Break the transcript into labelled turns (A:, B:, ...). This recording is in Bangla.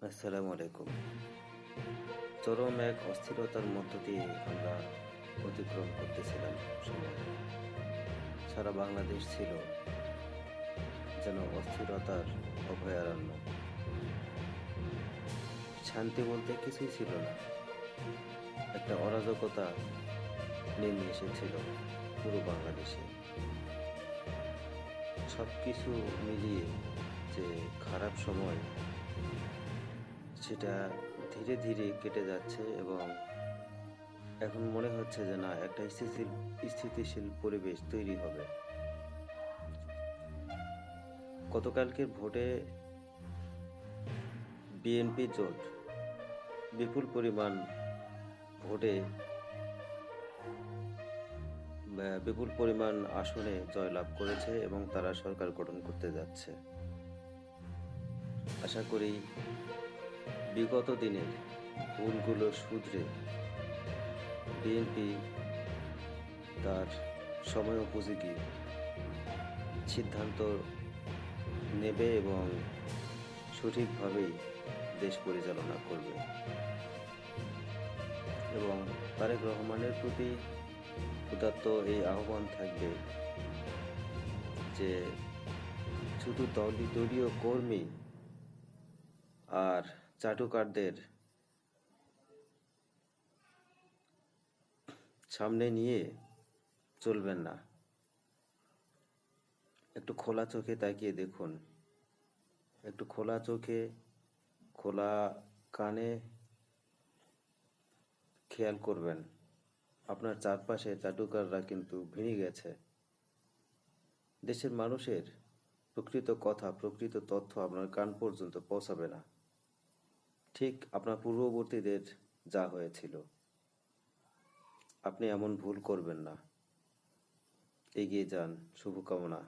A: আসসালামু আলাইকুম। চরম এক অস্থিরতার মধ্য দিয়ে আমরা অতিক্রম করতেছিলাম সময়। সারা বাংলাদেশ ছিল যেন অস্থিরতার অভয়ারণ্য। শান্তি বলতে কিছুই ছিল না। একটা অরাজকতা নেমে এসেছিল পুরো বাংলাদেশে। সবকিছু মিলিয়ে যে খারাপ সময় সেটা ধীরে ধীরে কেটে যাচ্ছে এবং এখন মনে হচ্ছে যে না, একটা স্থিতিশীল পরিবেশ তৈরি হবে। গতকালকের ভোটে বিএনপি জোট বিপুল পরিমাণ ভোটে বিপুল পরিমাণ আসনে জয়লাভ করেছে এবং তারা সরকার গঠন করতে যাচ্ছে। আশা করি বিগত দিনের ভুলগুলো শুধরে বিএনপি তার সময় উপযোগী সিদ্ধান্ত নেবে এবং সঠিকভাবেই দেশ পরিচালনা করবে। এবং তারেক রহমানের প্রতি উদাত্ত এই আহ্বান থাকবে যে শুধু দলীয় কর্মী আর চাটুকারদের সামনে নিয়ে চলবেন না। একটু খোলা চোখে তাকিয়ে দেখুন, একটু খোলা চোখে খোলা কানে খেয়াল করবেন। আপনার চারপাশে চাটুকাররা কিন্তু ভেঙে গেছে। দেশের মানুষের প্রকৃত কথা, প্রকৃত তথ্য আপনার কান পর্যন্ত পৌঁছাবে না। ঠিক আপনার পূর্ববর্তীদের যা হয়েছিল, আপনি এমন ভুল করবেন না। এগিয়ে যান, শুভকামনা।